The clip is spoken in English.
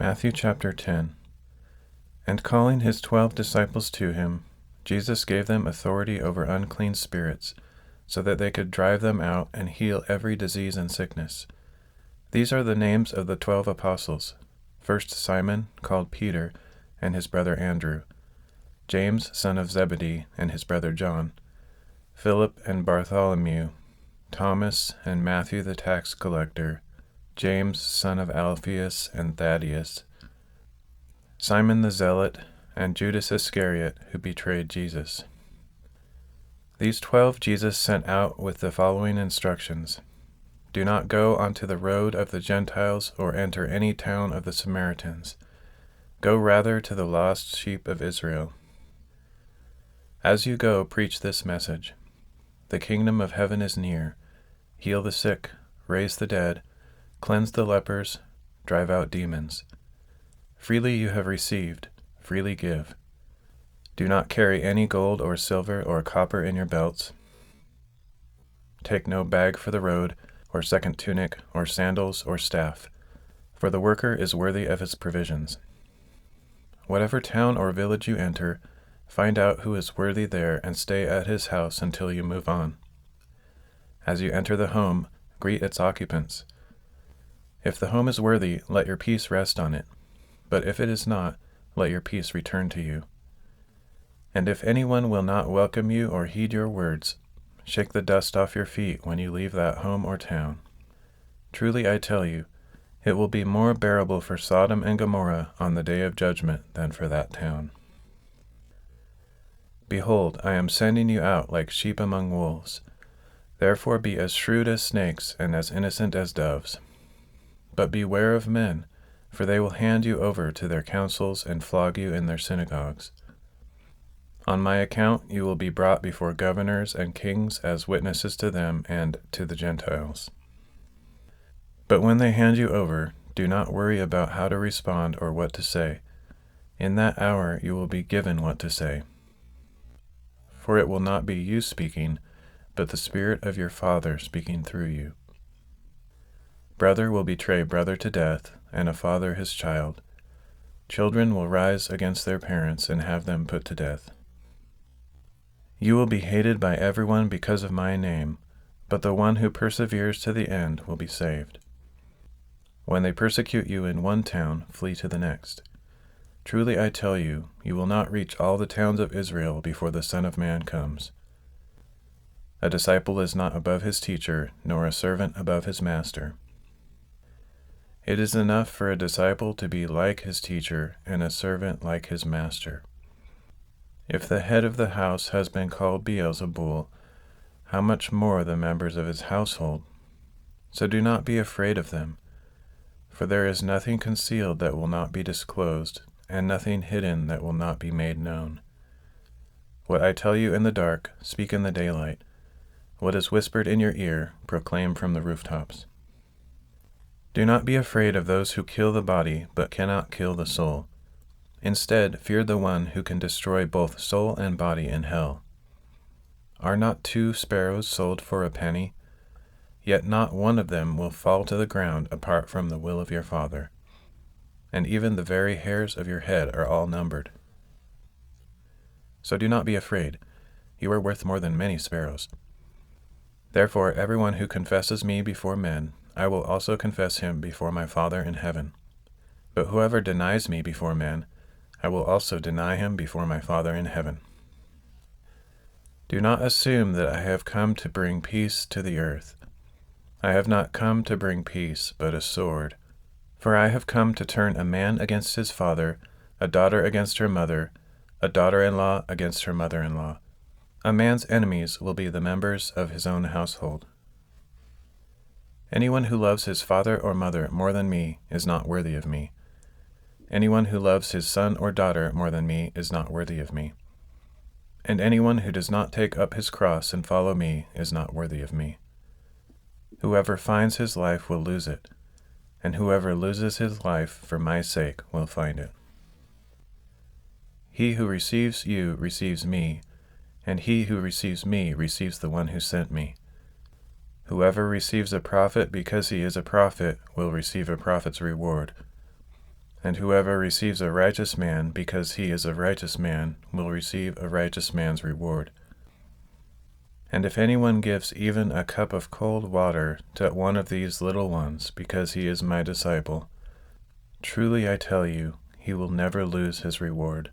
Matthew chapter 10. And calling his 12 disciples to him, Jesus gave them authority over unclean spirits, so that they could drive them out and heal every disease and sickness. These are the names of the 12 apostles. First Simon, called Peter, and his brother Andrew. James, son of Zebedee, and his brother John. Philip and Bartholomew. Thomas and Matthew the tax collector. James, son of Alphaeus and Thaddeus, Simon the Zealot, and Judas Iscariot, who betrayed Jesus. These 12 Jesus sent out with the following instructions. Do not go onto the road of the Gentiles or enter any town of the Samaritans. Go rather to the lost sheep of Israel. As you go, preach this message. The kingdom of heaven is near. Heal the sick, raise the dead, cleanse the lepers, drive out demons. Freely you have received, freely give. Do not carry any gold or silver or copper in your belts. Take no bag for the road, or second tunic, or sandals, or staff, for the worker is worthy of his provisions. Whatever town or village you enter, find out who is worthy there and stay at his house until you move on. As you enter the home, greet its occupants. If the home is worthy, let your peace rest on it. But if it is not, let your peace return to you. And if anyone will not welcome you or heed your words, shake the dust off your feet when you leave that home or town. Truly I tell you, it will be more bearable for Sodom and Gomorrah on the day of judgment than for that town. Behold, I am sending you out like sheep among wolves. Therefore be as shrewd as snakes and as innocent as doves. But beware of men, for they will hand you over to their councils and flog you in their synagogues. On my account you will be brought before governors and kings as witnesses to them and to the Gentiles. But when they hand you over, do not worry about how to respond or what to say. In that hour you will be given what to say. For it will not be you speaking, but the Spirit of your Father speaking through you. Brother will betray brother to death, and a father his child. Children will rise against their parents and have them put to death. You will be hated by everyone because of my name, but the one who perseveres to the end will be saved. When they persecute you in one town, flee to the next. Truly I tell you, you will not reach all the towns of Israel before the Son of Man comes. A disciple is not above his teacher, nor a servant above his master. It is enough for a disciple to be like his teacher and a servant like his master. If the head of the house has been called Beelzebul, how much more the members of his household? So do not be afraid of them, for there is nothing concealed that will not be disclosed, and nothing hidden that will not be made known. What I tell you in the dark, speak in the daylight. What is whispered in your ear, proclaim from the rooftops. Do not be afraid of those who kill the body, but cannot kill the soul. Instead, fear the one who can destroy both soul and body in hell. Are not 2 sparrows sold for a penny? Yet not one of them will fall to the ground apart from the will of your Father. And even the very hairs of your head are all numbered. So do not be afraid. You are worth more than many sparrows. Therefore, everyone who confesses me before men, I will also confess him before my Father in heaven. But whoever denies me before men, I will also deny him before my Father in heaven. Do not assume that I have come to bring peace to the earth. I have not come to bring peace, but a sword. For I have come to turn a man against his father, a daughter against her mother, a daughter-in-law against her mother-in-law. A man's enemies will be the members of his own household. Anyone who loves his father or mother more than me is not worthy of me. Anyone who loves his son or daughter more than me is not worthy of me. And anyone who does not take up his cross and follow me is not worthy of me. Whoever finds his life will lose it, and whoever loses his life for my sake will find it. He who receives you receives me, and he who receives me receives the one who sent me. Whoever receives a prophet because he is a prophet will receive a prophet's reward. And whoever receives a righteous man because he is a righteous man will receive a righteous man's reward. And if anyone gives even a cup of cold water to one of these little ones because he is my disciple, truly I tell you, he will never lose his reward.